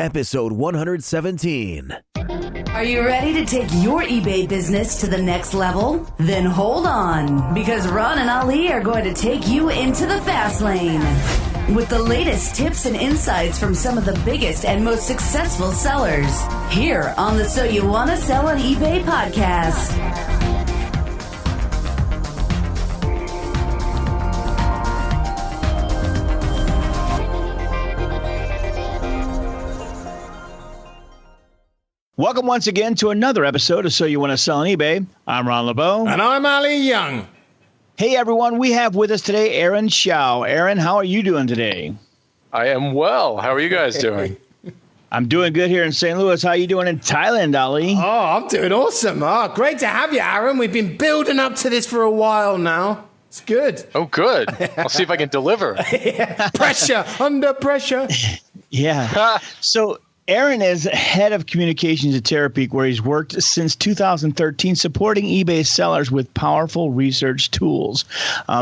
episode 117. Are you ready to take your eBay business to the next level? Then hold on, because Ron and Ali are going to take you into the fast lane with the latest tips and insights from some of the biggest and most successful sellers here on the So You Wanna Sell on eBay podcast. Welcome once again to another episode of So You Want to Sell on eBay. I'm Ron LeBeau. And I'm Ali Young. Hey, everyone. We have with us today Aron Hsiao. Aron, how are you doing today? I am well. How are you guys doing? I'm doing good here in St. Louis. How are you doing in Thailand, Ali? Oh, I'm doing awesome. Oh, great to have you, Aron. We've been building up to this for a while now. It's good. Oh, good. I'll see if I can deliver. Pressure, under pressure. Yeah. So Aron is head of communications at Terapeak, where he's worked since 2013 supporting eBay sellers with powerful research tools.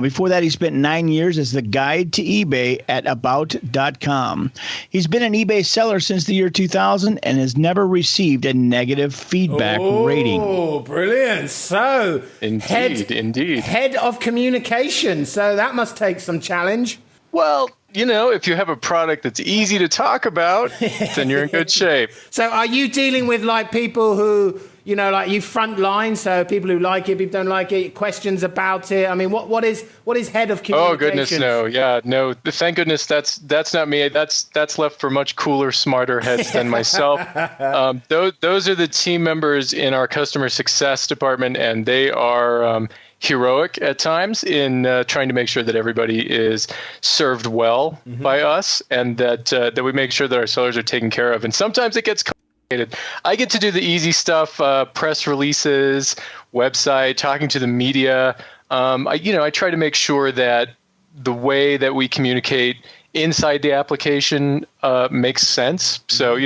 Before that, he spent 9 years as the guide to eBay at About.com. He's been an eBay seller since the year 2000 and has never received a negative feedback rating. Oh, brilliant. So, Indeed. Head of communication. So that must take some challenge. Well, you know, if you have a product that's easy to talk about, then you're in good shape. So are you dealing with like people who, you know, like you front line, so people who like it, people don't like it, questions about it? I mean, what is head of communication? Oh, goodness, no. Yeah, no. Thank goodness that's not me. That's left for much cooler, smarter heads than myself. Those are the team members in our customer success department, and they are heroic at times in trying to make sure that everybody is served well by us, and that we make sure that our sellers are taken care of. And sometimes it gets complicated. I get to do the easy stuff, press releases, website, talking to the media. I try to make sure that the way that we communicate inside the application makes sense. So,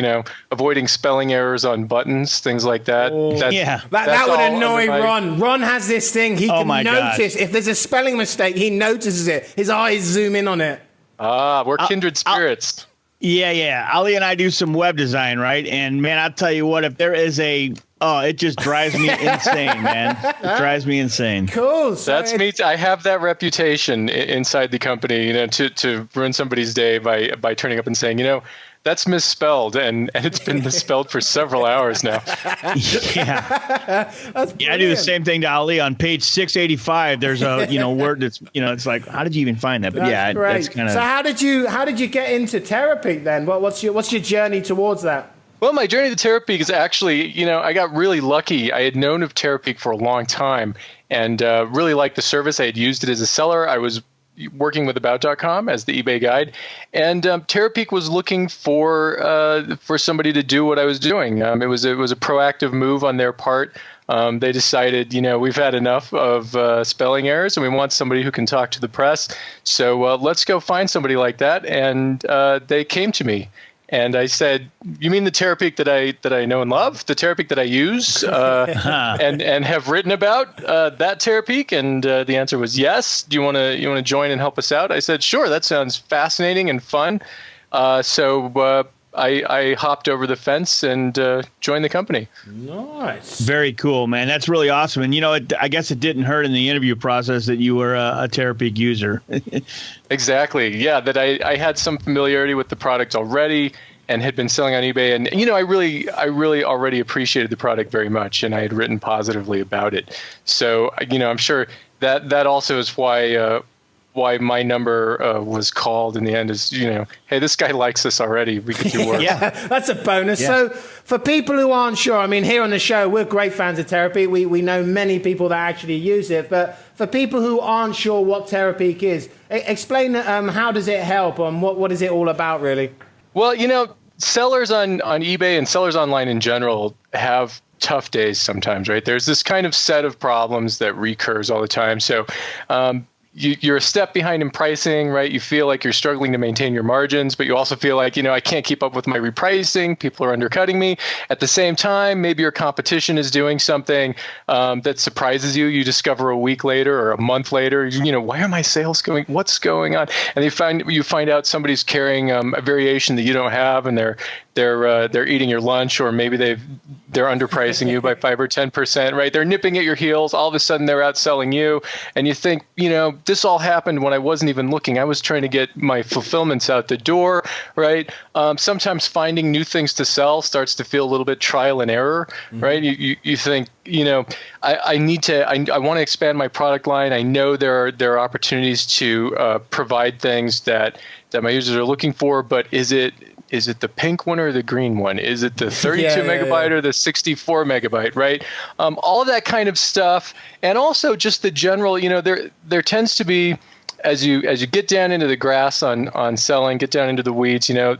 avoiding spelling errors on buttons, things like that. That would annoy Ron. Ron has this thing. He can notice. If there's a spelling mistake, he notices it. His eyes zoom in on it. We're kindred spirits. Yeah. Ali and I do some web design, right? And, man, I'll tell you what, if there is it just drives me insane, man. It drives me insane. Cool. So that's me. I have that reputation inside the company, to ruin somebody's day by turning up and saying, that's misspelled, and it's been misspelled for several hours now. Yeah. I do the same thing to Ali. On page 685, there's a word that's it's like, how did you even find that? But that's great. That's kind of. So how did you get into Terapeak then? What's your journey towards that? Well, my journey to Terapeak is actually, I got really lucky. I had known of Terapeak for a long time and really liked the service. I had used it as a seller. I was working with About.com as the eBay guide, and Terapeak was looking for somebody to do what I was doing. It was a proactive move on their part. They decided, we've had enough of spelling errors, and we want somebody who can talk to the press. So let's go find somebody like that. And they came to me. And I said, "You mean the Terapeak that I know and love, the Terapeak that I use and have written about, that Terapeak?" And the answer was yes. Do you want to join and help us out? I said, "Sure. That sounds fascinating and fun." So I hopped over the fence and joined the company. Nice. Very cool, man. That's really awesome. And I guess it didn't hurt in the interview process that you were a Terapeak user. Exactly. Yeah, that I had some familiarity with the product already and had been selling on eBay. And, I really already appreciated the product very much, and I had written positively about it. So, I'm sure that also is why my number was called in the end is, hey, this guy likes us already. We could do work. Yeah, that's a bonus. Yeah. So for people who aren't sure, here on the show, we're great fans of Terapeak. We know many people that actually use it. But for people who aren't sure what Terapeak is, explain how does it help and what is it all about, really? Well, sellers on eBay and sellers online in general have tough days sometimes, right? There's this kind of set of problems that recurs all the time. So you're a step behind in pricing, right? You feel like you're struggling to maintain your margins, but you also feel like, I can't keep up with my repricing. People are undercutting me. At the same time, maybe your competition is doing something that surprises you. You discover a week later or a month later, why are my sales going? What's going on? And you find out somebody's carrying a variation that you don't have, and they're eating your lunch, or maybe they're underpricing you by 5 or 10%, right? They're nipping at your heels. All of a sudden they're outselling you. And you think, this all happened when I wasn't even looking. I was trying to get my fulfillments out the door, right? Sometimes finding new things to sell starts to feel a little bit trial and error, right? You think, I want to expand my product line. I know there are opportunities to provide things that my users are looking for, but is it the pink one or the green one? Is it the 32 megabyte or the 64 megabyte, right? All of that kind of stuff. And also just the general, there tends to be, as you get down into the grass on selling, get down into the weeds, there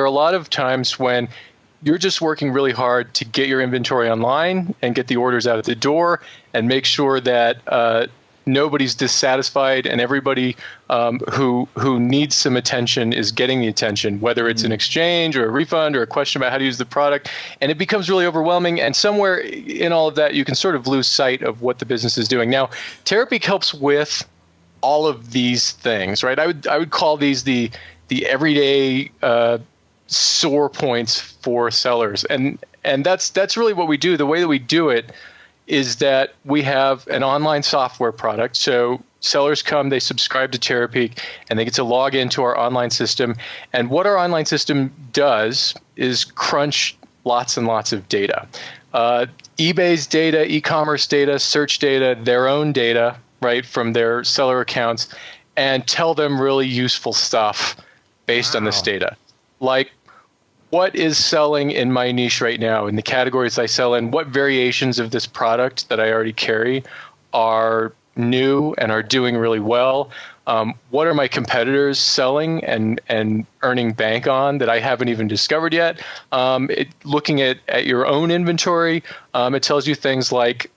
are a lot of times when you're just working really hard to get your inventory online and get the orders out of the door and make sure that nobody's dissatisfied, and everybody who needs some attention is getting the attention, whether it's an exchange or a refund or a question about how to use the product. And it becomes really overwhelming. And somewhere in all of that, you can sort of lose sight of what the business is doing. Now, Terapeak helps with all of these things, right? I would call these the everyday sore points for sellers. And that's really what we do. The way that we do it is that we have an online software product. So sellers come, they subscribe to Terapeak, and they get to log into our online system. And what our online system does is crunch lots and lots of data. eBay's data, e-commerce data, search data, their own data, right, from their seller accounts, and tell them really useful stuff based on this data. Like, what is selling in my niche right now, in the categories I sell in? What variations of this product that I already carry are new and are doing really well? What are my competitors selling and earning bank on that I haven't even discovered yet? Looking at your own inventory, it tells you things like,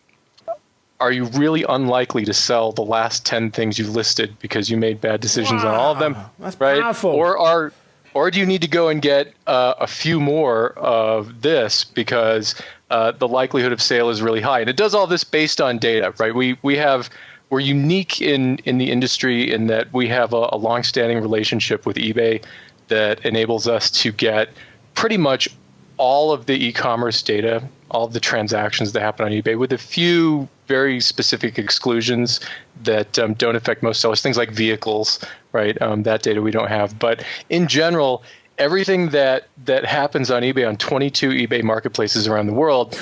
are you really unlikely to sell the last 10 things you've listed because you made bad decisions on all of them? That's right? powerful. Or do you need to go and get a few more of this because the likelihood of sale is really high? And it does all this based on data, right? We're unique in the industry in that we have a long-standing relationship with eBay that enables us to get pretty much all of the e-commerce data, all of the transactions that happen on eBay, with a few very specific exclusions that don't affect most sellers, things like vehicles, right? That data we don't have. But in general, everything that happens on eBay, on 22 eBay marketplaces around the world,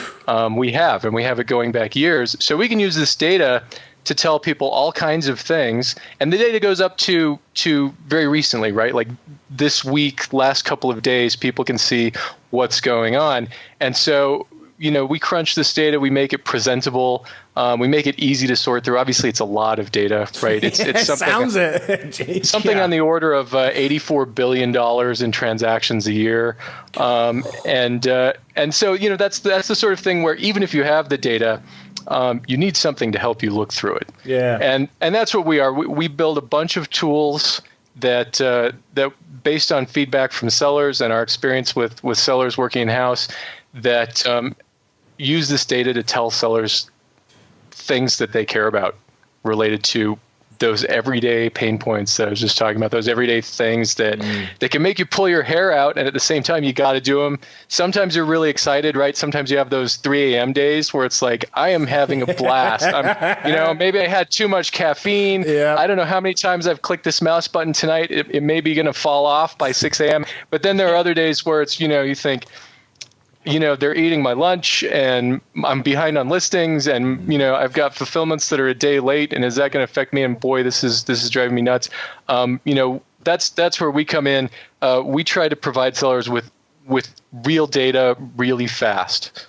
we have, and we have it going back years. So we can use this data to tell people all kinds of things. And the data goes up to very recently, right? Like this week, last couple of days, people can see what's going on. And so, we crunch this data, we make it presentable, we make it easy to sort through. Obviously, it's a lot of data, right? It's something on the order of $84 billion in transactions a year. And so, that's the sort of thing where even if you have the data, you need something to help you look through it. Yeah. And that's what we are. We build a bunch of tools that based on feedback from sellers and our experience with sellers working in-house, that use this data to tell sellers things that they care about related to those everyday pain points that I was just talking about, those everyday things that can make you pull your hair out, and at the same time, you got to do them. Sometimes you're really excited, right? Sometimes you have those 3 a.m. days where it's like, I am having a blast. Maybe I had too much caffeine. Yeah. I don't know how many times I've clicked this mouse button tonight. It may be going to fall off by 6 a.m. But then there are other days where it's, you think, they're eating my lunch and I'm behind on listings, and, I've got fulfillments that are a day late, and is that going to affect me? And boy, this is driving me nuts. That's where we come in. We try to provide sellers with real data really fast.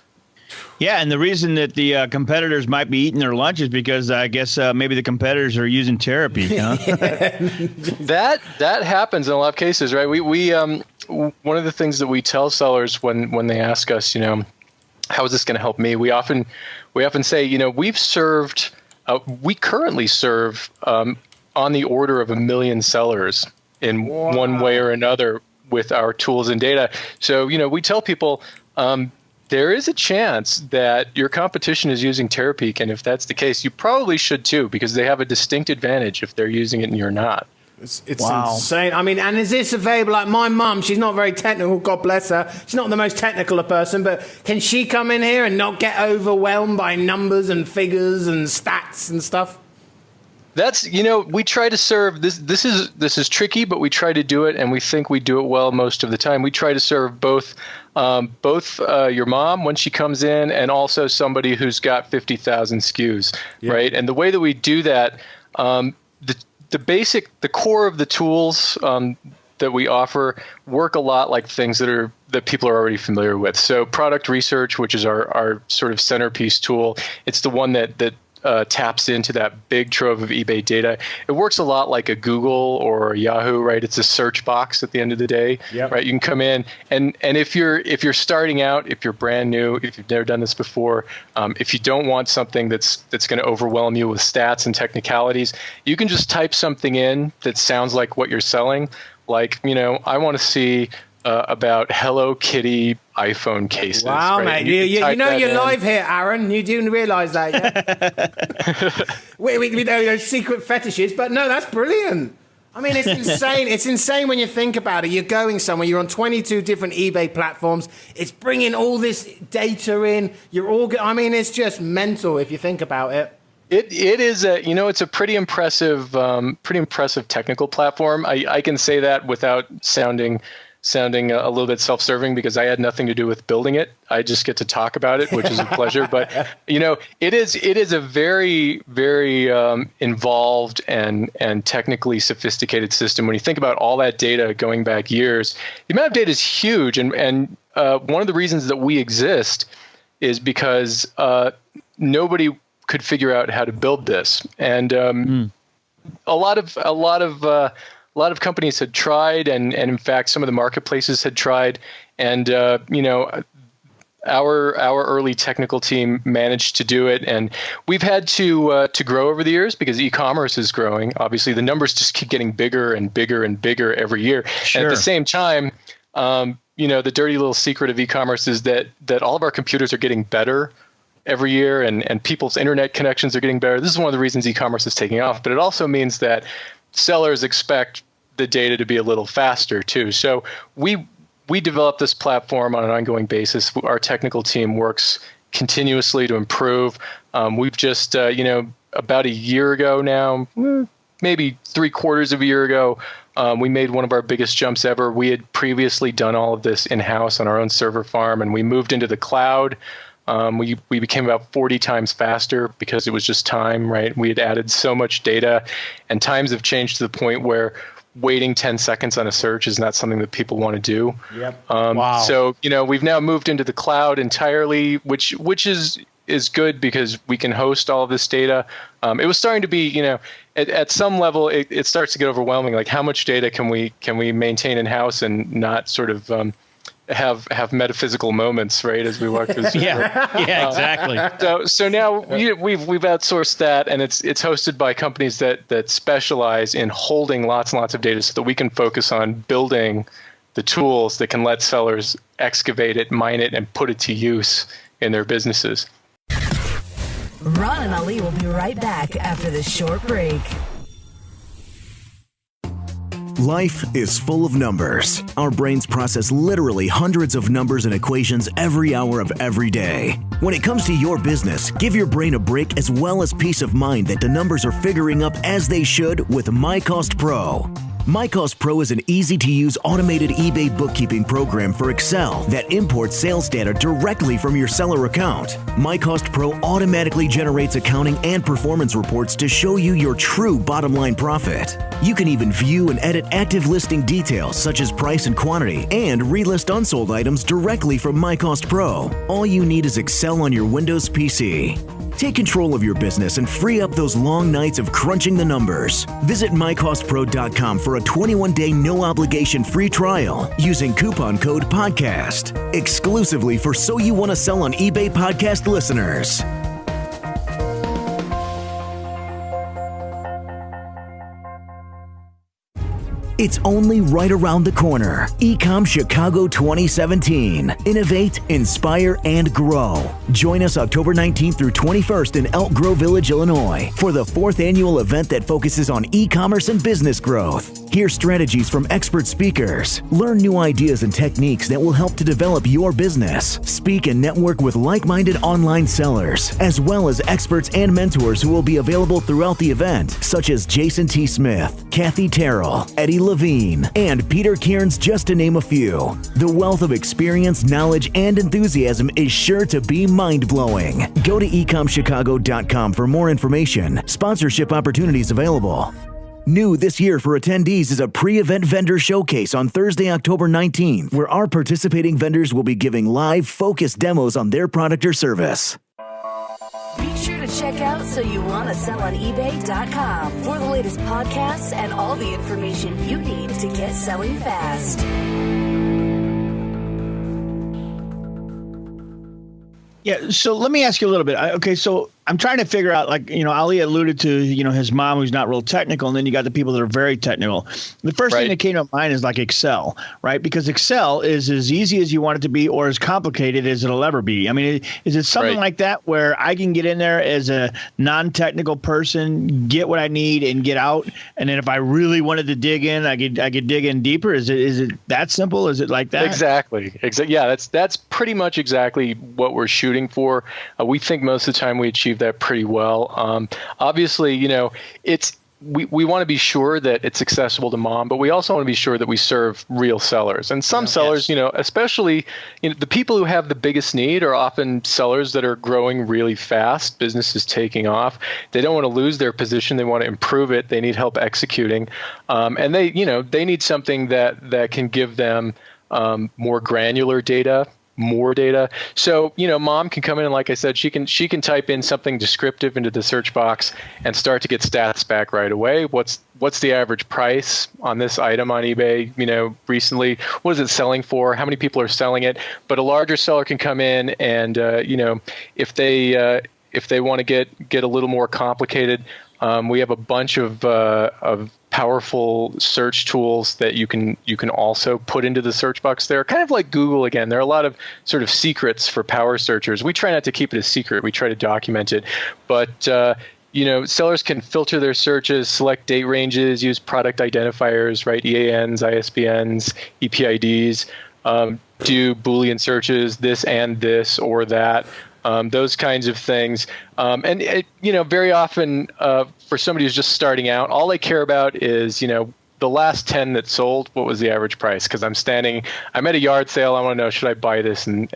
Yeah, and the reason that the competitors might be eating their lunch is because I guess maybe the competitors are using Terapeak, huh? That happens in a lot of cases, right? We one of the things that we tell sellers when they ask us, how is this going to help me? We often say, we currently serve on the order of 1 million sellers in one way or another with our tools and data. So, we tell people, there is a chance that your competition is using Terapeak, and if that's the case, you probably should too, because they have a distinct advantage if they're using it and you're not. It's insane. I mean, and is this available? Like my mum, she's not very technical, God bless her. She's not the most technical a person, but can she come in here and not get overwhelmed by numbers and figures and stats and stuff? That's, we try to serve this. This is tricky, but we try to do it, and we think we do it well most of the time. We try to serve both your mom when she comes in, and also somebody who's got 50,000 SKUs, right? And the way that we do that, the core of the tools that we offer work a lot like things that people are already familiar with. So product research, which is our sort of centerpiece tool, it's the one that taps into that big trove of eBay data. It works a lot like a Google or a Yahoo, right? It's a search box at the end of the day, right? You can come in and if you're starting out, if you're brand new, if you've never done this before, if you don't want something that's going to overwhelm you with stats and technicalities, you can just type something in that sounds like what you're selling. Like, I want to see about Hello Kitty iPhone cases. Wow, right? mate. You know you're live here, Aaron. You didn't realize that, yeah? we know those secret fetishes, but no, that's brilliant. I mean, it's insane. It's insane when you think about it. You're going somewhere. You're on 22 different eBay platforms. It's bringing all this data in. It's just mental if you think about it. It is it's a pretty impressive technical platform. I can say that without sounding a little bit self-serving, because I had nothing to do with building it. I just get to talk about it, which is a pleasure. But it is a very, very involved and technically sophisticated system. When you think about all that data going back years, the amount of data is huge. And one of the reasons that we exist is because nobody could figure out how to build this. And a lot of companies had tried, and in fact, some of the marketplaces had tried. And our early technical team managed to do it, and we've had to grow over the years because e-commerce is growing. Obviously, the numbers just keep getting bigger and bigger and bigger every year. Sure. And at the same time, the dirty little secret of e-commerce is that all of our computers are getting better every year, and people's internet connections are getting better. This is one of the reasons e-commerce is taking off, but it also means that sellers expect the data to be a little faster too. So we develop this platform on an ongoing basis. Our technical team works continuously to improve. We've just, about a year ago now, maybe 3/4 of a year ago, we made one of our biggest jumps ever. We had previously done all of this in-house on our own server farm, and we moved into the cloud. We became about 40 times faster because it was just time, right? We had added so much data, and times have changed to the point where waiting 10 seconds on a search is not something that people want to do. Yep. Wow. So, we've now moved into the cloud entirely, which is good because we can host all of this data. It was starting to be, at some level, it starts to get overwhelming. Like, how much data can we maintain in-house and not sort of have metaphysical moments, right, as we walk through the yeah, exactly. So now we've outsourced that, and it's hosted by companies that specialize in holding lots and lots of data, so that we can focus on building the tools that can let sellers excavate it, mine it, and put it to use in their businesses. Ron and Ali will be right back after this short break. Life is full of numbers. Our brains process literally hundreds of numbers and equations every hour of every day. When it comes to your business, give your brain a break as well as peace of mind that the numbers are figuring up as they should with MyCost Pro. MyCost Pro is an easy-to-use automated eBay bookkeeping program for Excel that imports sales data directly from your seller account. MyCost Pro automatically generates accounting and performance reports to show you your true bottom-line profit. You can even view and edit active listing details such as price and quantity, and relist unsold items directly from MyCost Pro. All you need is Excel on your Windows PC. Take control of your business and free up those long nights of crunching the numbers. Visit mycostpro.com for a 21-day no-obligation free trial using coupon code PODCAST, exclusively for So You Want to Sell on eBay podcast listeners. It's only right around the corner. Ecom Chicago 2017. Innovate, inspire, and grow. Join us October 19th through 21st in Elk Grove Village, Illinois, for the 4th annual event that focuses on e-commerce and business growth. Hear strategies from expert speakers. Learn new ideas and techniques that will help to develop your business. Speak and network with like-minded online sellers, as well as experts and mentors who will be available throughout the event, such as Jason T. Smith, Kathy Terrell, Eddie Levine, and Peter Cairns, just to name a few. The wealth of experience, knowledge, and enthusiasm is sure to be mind-blowing. Go to ecomchicago.com for more information. Sponsorship opportunities available. New this year for attendees is a pre-event vendor showcase on Thursday, October 19th, where our participating vendors will be giving live, focused demos on their product or service. Be sure to check out SoYouWannaSellOnEBay.com for the latest podcasts and all the information you need to get selling fast. Yeah, so let me ask you a little bit. Okay, so I'm trying to figure out, like, Ali alluded to, his mom who's not real technical, and then you got the people that are very technical. The first thing that came to mind is like Excel, right? Because Excel is as easy as you want it to be or as complicated as it'll ever be. I mean, is it something like that where I can get in there as a non-technical person, get what I need, and get out? And then if I really wanted to dig in, I could dig in deeper? Is it that simple? Is it like that? Exactly. Yeah, that's pretty much exactly what we're shooting for. We think most of the time we achieve that pretty well. Obviously, we want to be sure that it's accessible to mom, but we also want to be sure that we serve real sellers. And some sellers, especially the people who have the biggest need are often sellers that are growing really fast. Business is taking off. They don't want to lose their position. They want to improve it. They need help executing. And they need something that can give them more granular data, more data. So, mom can come in and, like I said, she can type in something descriptive into the search box and start to get stats back right away. What's the average price on this item on eBay, recently? What is it selling for? How many people are selling it? But a larger seller can come in and, if they want to get a little more complicated, we have a bunch of powerful search tools that you can also put into the search box there. Kind of like Google again. There are a lot of sort of secrets for power searchers. We try not to keep it a secret. We try to document it. But sellers can filter their searches, select date ranges, use product identifiers, right? EANs, ISBNs, EPIDs, do Boolean searches, this and this or that. Those kinds of things. Very often for somebody who's just starting out, all they care about is, the last 10 that sold, what was the average price? Because I'm at a yard sale. I want to know, should I buy this and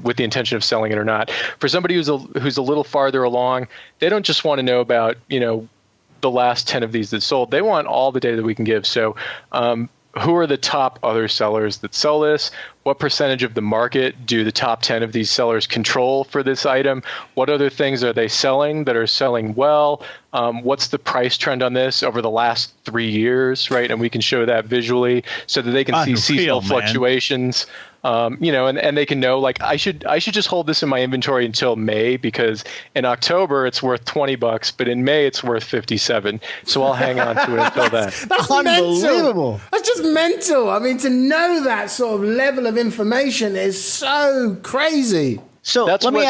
with the intention of selling it or not? For somebody who's a little farther along, they don't just want to know about, the last 10 of these that sold. They want all the data that we can give. So, who are the top other sellers that sell this? What percentage of the market do the top 10 of these sellers control for this item? What other things are they selling that are selling well? What's the price trend on this over the last 3 years, right? And we can show that visually so that they can see seasonal fluctuations. And they can know, like, I should just hold this in my inventory until May, because in October it's worth $20, but in May it's worth $57. So I'll hang on to it until then. That's unbelievable. Mental. That's just mental. I mean, to know that sort of level of information is so crazy. So that's what we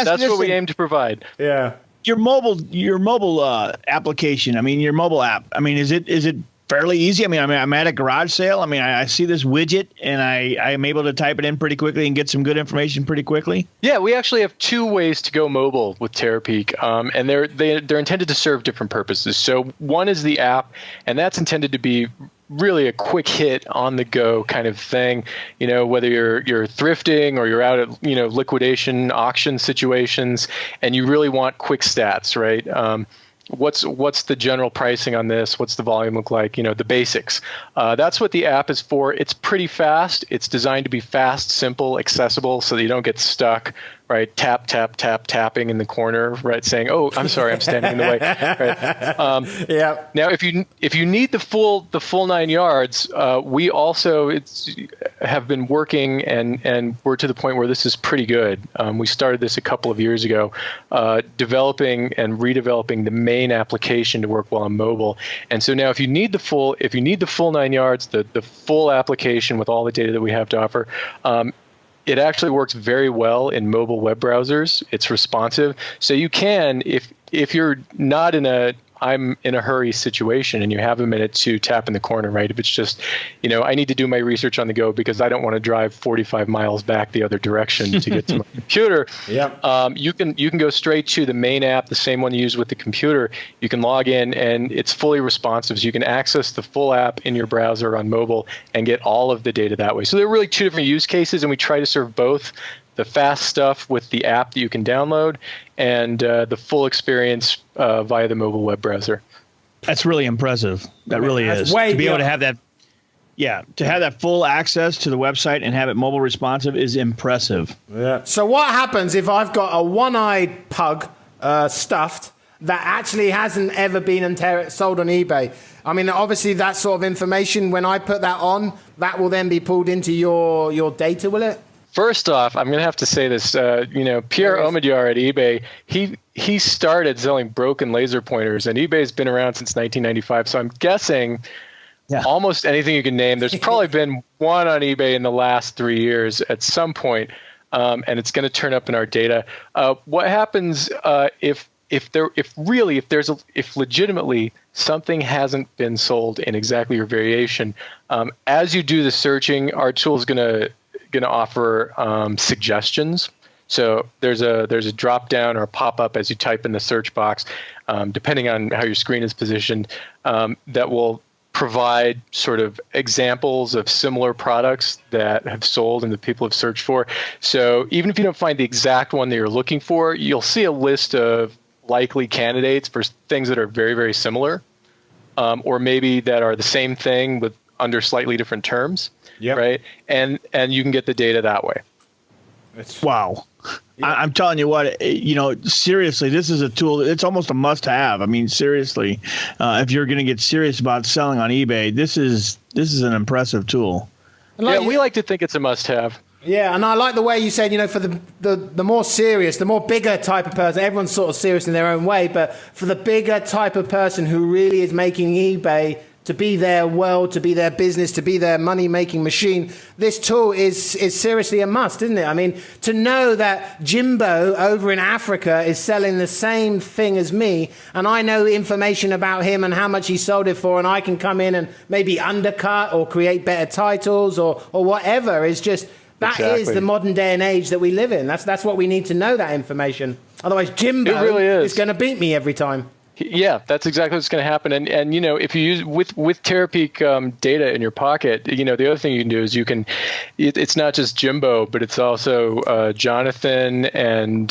aim to provide. Yeah. Your mobile application. I mean, your mobile app. I mean, is it fairly easy? I mean, I'm at a garage sale. I mean, I see this widget and I'm able to type it in pretty quickly and get some good information pretty quickly. Yeah, we actually have two ways to go mobile with Terapeak, and they're intended to serve different purposes. So one is the app, and that's intended to be really a quick hit on the go kind of thing. Whether you're thrifting or you're out at liquidation auction situations, and you really want quick stats, right? What's the general pricing on this? What's the volume look like? The basics. That's what the app is for. It's pretty fast. It's designed to be fast, simple, accessible, so that you don't get stuck right? Tapping in the corner, right? Saying, "Oh, I'm sorry, I'm standing in the way." Right? Now, if you need the full 9 yards, we also have been working and we're to the point where this is pretty good. We started this a couple of years ago, developing and redeveloping the main application to work well on mobile. And so now, if you need the full 9 yards, the full application with all the data that we have to offer. It actually works very well in mobile web browsers. It's responsive. So you can, if you're not in a I'm in a hurry situation and you have a minute to tap in the corner, right? If it's just, I need to do my research on the go because I don't want to drive 45 miles back the other direction to get to my computer. You can go straight to the main app, the same one you use with the computer. You can log in and it's fully responsive. So you can access the full app in your browser on mobile and get all of the data that way. So there are really two different use cases, and we try to serve both. The fast stuff with the app that you can download, and the full experience via the mobile web browser. That's really impressive. That really is. To be able to have that, to have that full access to the website and have it mobile responsive is impressive. Yeah. So what happens if I've got a one-eyed pug stuffed that actually hasn't ever been sold on eBay? I mean, obviously that sort of information, when I put that on, that will then be pulled into your data, will it? First off, I'm going to have to say this. Pierre Omidyar at eBay, he started selling broken laser pointers, and eBay's been around since 1995. So I'm guessing almost anything you can name. There's probably been one on eBay in the last 3 years at some point, and it's going to turn up in our data. What happens if legitimately something hasn't been sold in exactly your variation? As you do the searching, our tool is going to offer suggestions. So there's a drop down or a pop up as you type in the search box, depending on how your screen is positioned, that will provide sort of examples of similar products that have sold and that people have searched for. So even if you don't find the exact one that you're looking for, you'll see a list of likely candidates for things that are very, very similar, or maybe that are the same thing but under slightly different terms. Right. And you can get the data that way. Wow. I'm telling you what, seriously, this is a tool. It's almost a must have. I mean, seriously, if you're going to get serious about selling on eBay, this is an impressive tool. We like to think it's a must have. Yeah, and I like the way you said, for the more serious, the more bigger type of person, everyone's sort of serious in their own way, but for the bigger type of person who really is making eBay to be their world, to be their business, to be their money-making machine, this tool is seriously a must, isn't it? I mean, to know that Jimbo over in Africa is selling the same thing as me, and I know information about him and how much he sold it for, and I can come in and maybe undercut or create better titles or whatever, is just... That is the modern day and age that we live in. That's what we need to know, that information. Otherwise, Jimbo really is going to beat me every time. Yeah, that's exactly what's going to happen. And if you use with Terapeak data in your pocket, the other thing you can do is it's not just Jimbo, but it's also Jonathan and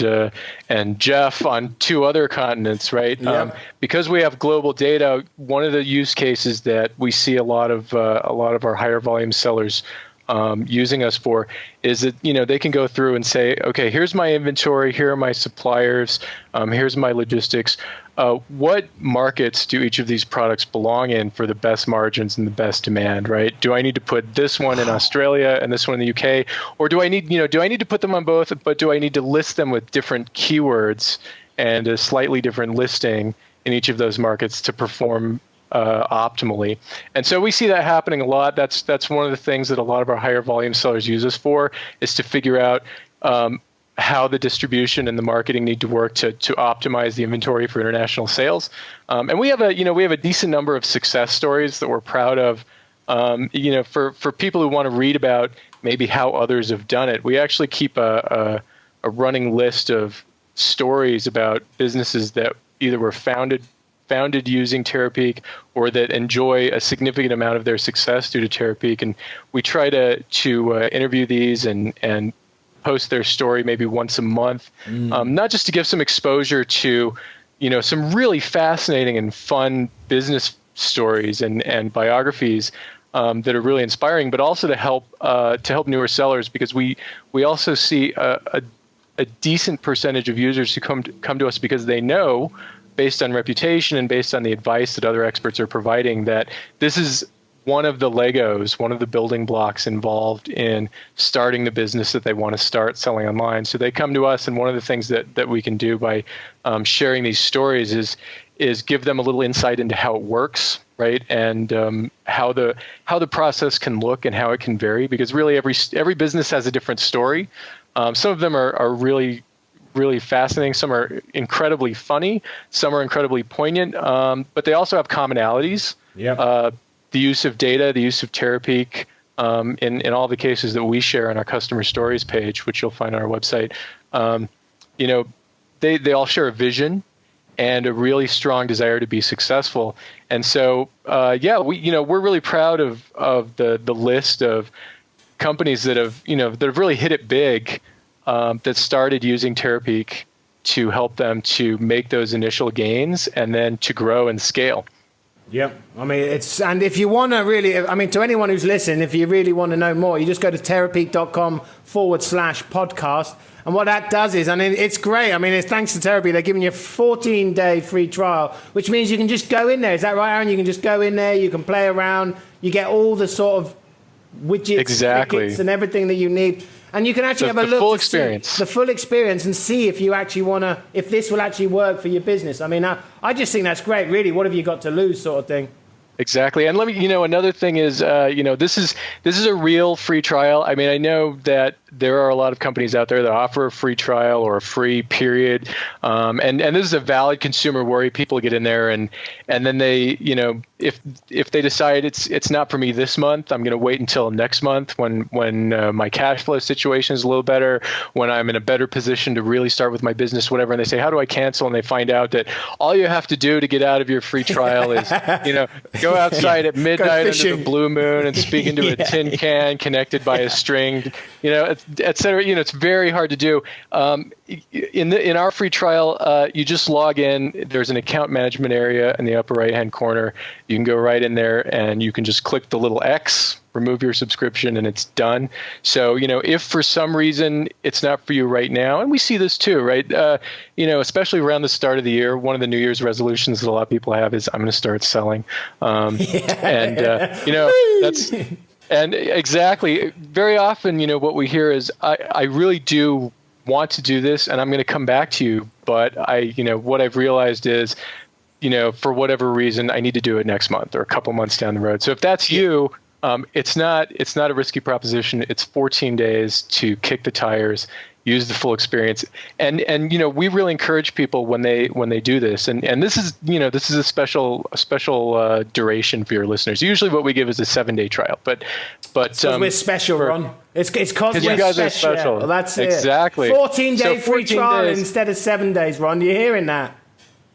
Jeff on 2 other continents, right? Yeah. Because we have global data, one of the use cases that we see a lot of our higher volume sellers using us for is that they can go through and say, okay, here's my inventory, here are my suppliers, here's my logistics. What markets do each of these products belong in for the best margins and the best demand, right? Do I need to put this one in Australia and this one in the UK, or do I need to put them on both, but do I need to list them with different keywords and a slightly different listing in each of those markets to perform optimally? And so we see that happening a lot. That's one of the things that a lot of our higher volume sellers use us for, is to figure out how the distribution and the marketing need to work to optimize the inventory for international sales. And we have a decent number of success stories that we're proud of. For people who want to read about maybe how others have done it, we actually keep a running list of stories about businesses that either were founded using Terapeak or that enjoy a significant amount of their success due to Terapeak. And we try to interview these and post their story maybe once a month, not just to give some exposure to, some really fascinating and fun business stories and biographies that are really inspiring, but also to help newer sellers, because we also see a decent percentage of users who come to us because they know, based on reputation and based on the advice that other experts are providing, that this is one of the Legos, one of the building blocks involved in starting the business that they want to start selling online. So they come to us, and one of the things that we can do by sharing these stories is give them a little insight into how it works, right? And how the process can look and how it can vary, because really every business has a different story. Some of them are really, really fascinating. Some are incredibly funny. Some are incredibly poignant. But they also have commonalities. Yeah. The use of data, the use of Terapeak, in all the cases that we share on our customer stories page, which you'll find on our website. They all share a vision and a really strong desire to be successful. And so, we're really proud of the list of companies that have really hit it big, that started using Terapeak to help them to make those initial gains and then to grow and scale. Yeah, I mean, and if you want to really, to anyone who's listening, if you really want to know more, you just go to terapeak.com/podcast. And what that does is, it's great. It's thanks to Terapeak. They're giving you a 14-day free trial, which means you can just go in there. Is that right, Aaron? You can just go in there, you can play around, you get all the sort of widgets, widgets and everything that you need. And you can actually have a look. The full experience and see if you actually if this will actually work for your business. I just think that's great, really. What have you got to lose, sort of thing? Exactly. And let me, another thing is, this is a real free trial. I know that there are a lot of companies out there that offer a free trial or a free period. And this is a valid consumer worry. People get in there and then they, if they decide it's not for me this month, I'm going to wait until next month when my cash flow situation is a little better, when I'm in a better position to really start with my business, whatever. And they say, how do I cancel? And they find out that all you have to do to get out of your free trial is, go outside at midnight under the blue moon and speak into a tin can connected by a string, et cetera. It's very hard to do. In our free trial, you just log in. There's an account management area in the upper right-hand corner. You can go right in there and you can just click the little X, remove your subscription, and it's done. So, if for some reason it's not for you right now, and we see this too, right? Especially around the start of the year, one of the New Year's resolutions that a lot of people have is I'm going to start selling. And exactly. Very often, what we hear is, I really do want to do this and I'm going to come back to you. But what I've realized is, for whatever reason, I need to do it next month or a couple months down the road. So if that's you, it's not a risky proposition. It's 14 days to kick the tires, use the full experience. And we really encourage people when they do this. And this is a special duration for your listeners. Usually what we give is a 7-day trial, but we're special, Ron. It's because you guys are special. Well, that's exactly. 14-day free trial instead of 7 days, Ron. You're hearing that?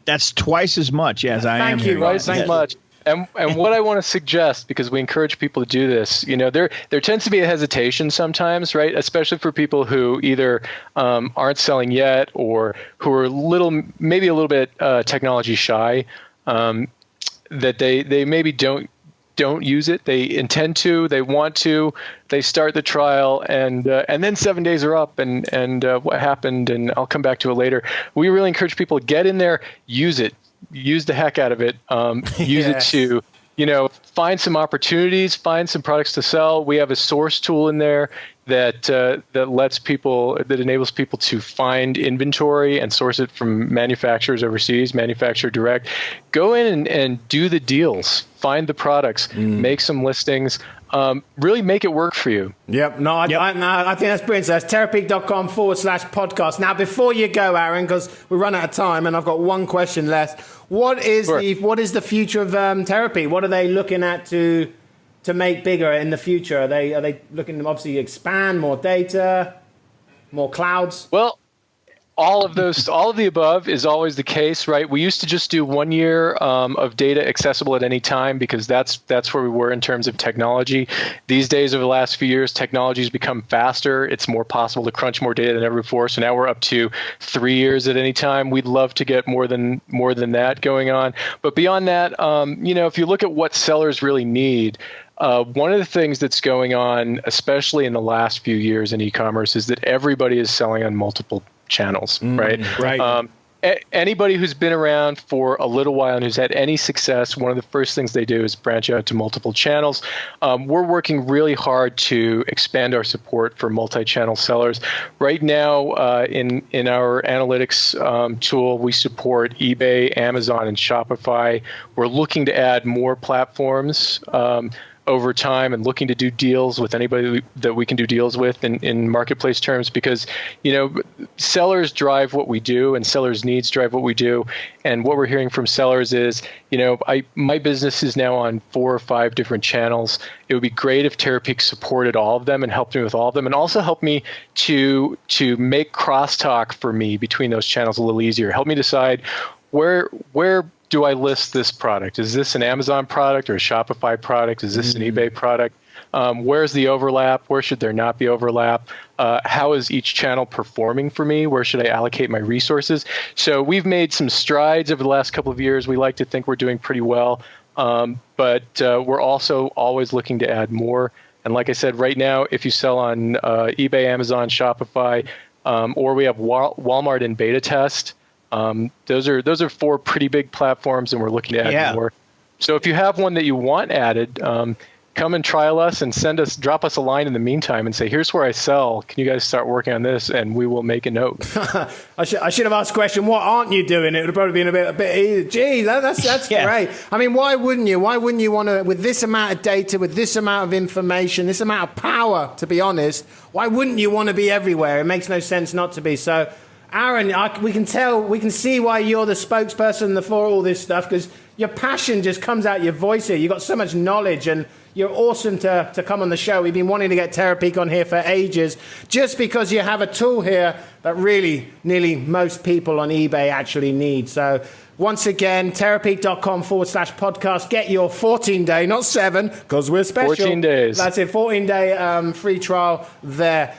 That's twice as much. Yes, I am. Thank you. Twice as much. And what I want to suggest, because we encourage people to do this, there tends to be a hesitation sometimes, right? Especially for people who either aren't selling yet or who are maybe a little bit technology shy, that they maybe don't use it. They intend to, they want to, they start the trial, and then 7 days are up, and what happened, and I'll come back to it later. We really encourage people to get in there, use it. Use the heck out of it. Use it to, find some opportunities, find some products to sell. We have a source tool in there that enables people to find inventory and source it from manufacturers overseas, manufacturer direct. Go in and do the deals, find the products, make some listings. Really make it work for you. Yep. I think that's brilliant. So that's terapeak.com/podcast. Now, before you go, Aaron, because we run out of time and I've got one question left. What is the future of Terapeak? What are they looking at to make bigger in the future? Are they looking to obviously expand, more data, more clouds? Well, all of the above is always the case, right? We used to just do 1 year of data accessible at any time because that's where we were in terms of technology. These days, over the last few years, technology's become faster. It's more possible to crunch more data than ever before. So now we're up to 3 years at any time. We'd love to get more than that going on. But beyond that, if you look at what sellers really need, one of the things that's going on, especially in the last few years in e-commerce, is that everybody is selling on multiple channels, right? Right. Anybody who's been around for a little while and who's had any success, one of the first things they do is branch out to multiple channels. We're working really hard to expand our support for multi-channel sellers. Right now, in our analytics tool, we support eBay, Amazon, and Shopify. We're looking to add more platforms over time and looking to do deals with anybody that we can do deals with in marketplace terms, because, sellers drive what we do and sellers' needs drive what we do. And what we're hearing from sellers is, my business is now on 4 or 5 different channels. It would be great if Terapeak supported all of them and helped me with all of them, and also helped me to make crosstalk for me between those channels a little easier. Help me decide where do I list this product? Is this an Amazon product or a Shopify product? Is this an eBay product? Where's the overlap? Where should there not be overlap? How is each channel performing for me? Where should I allocate my resources? So we've made some strides over the last couple of years. We like to think we're doing pretty well, but we're also always looking to add more. And like I said, right now, if you sell on eBay, Amazon, Shopify, or we have Walmart in beta test, those are 4 pretty big platforms, and we're looking to add more. So if you have one that you want added, come and trial us and drop us a line in the meantime and say, here's where I sell. Can you guys start working on this? And we will make a note. I should have asked the question, what aren't you doing? It would have probably been a bit easy. Gee, that's great. I mean, why wouldn't you? Why wouldn't you want to, with this amount of data, with this amount of information, this amount of power, to be honest, why wouldn't you want to be everywhere? It makes no sense not to be. So, Aron, we can see why you're the spokesperson for all this stuff, because your passion just comes out your voice here. You've got so much knowledge, and you're awesome to come on the show. We've been wanting to get Terapeak on here for ages, just because you have a tool here that really nearly most people on eBay actually need. So once again, terapeak.com/podcast. Get your 14-day, not 7, because we're special. 14 days. That's it, 14-day free trial there.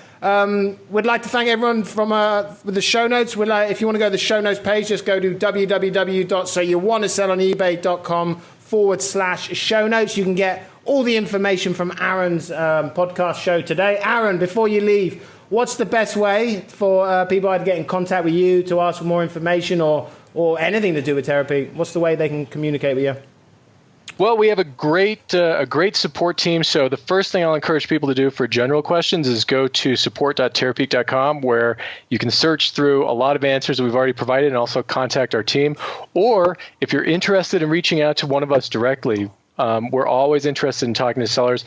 We'd like to thank everyone with the show notes. If you want to go to the show notes page, just go to www.soyouwantasellonebay.com/show notes. You can get all the information from Aron's podcast show today. Aron, before you leave, what's the best way for people to get in contact with you, to ask for more information or anything to do with Terapeak? What's the way they can communicate with you? Well, we have a great support team. So the first thing I'll encourage people to do for general questions is go to support.terapeak.com, where you can search through a lot of answers that we've already provided and also contact our team. Or if you're interested in reaching out to one of us directly, we're always interested in talking to sellers.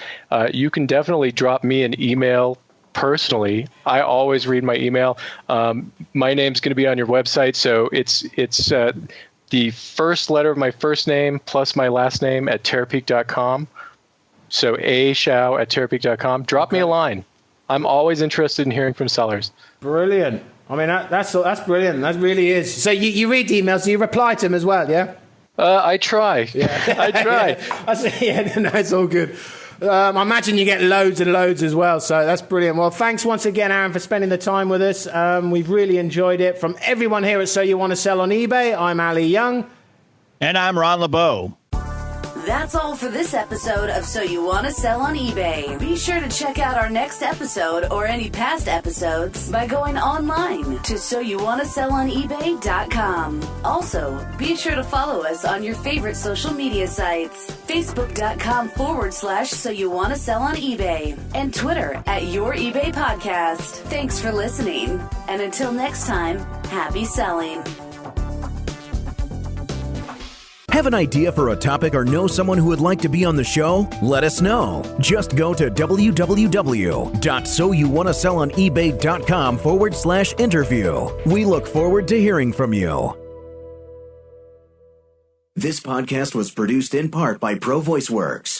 You can definitely drop me an email personally. I always read my email. My name's going to be on your website, so it's the first letter of my first name plus my last name at Terapeak.com. So Hsiao at Terapeak.com. Drop me a line. I'm always interested in hearing from sellers. Brilliant. I mean, that's brilliant. That really is. So you read emails and you reply to them as well, yeah? I try. Yeah. I try. No, it's all good. I imagine you get loads and loads as well, so that's brilliant. Well, thanks once again, Aron, for spending the time with us. We've really enjoyed it. From everyone here at So You Want to Sell on eBay, I'm Ali Young. And I'm Ron LeBeau. That's all for this episode of So You Want to Sell on eBay. Be sure to check out our next episode or any past episodes by going online to soyouwantasellonebay.com. Also, be sure to follow us on your favorite social media sites, facebook.com/So You Want to Sell on eBay, and Twitter at Your eBay Podcast. Thanks for listening, and until next time, happy selling. Have an idea for a topic or know someone who would like to be on the show? Let us know. Just go to www.soyouwantasellonebay.com/interview. We look forward to hearing from you. This podcast was produced in part by Pro VoiceWorks.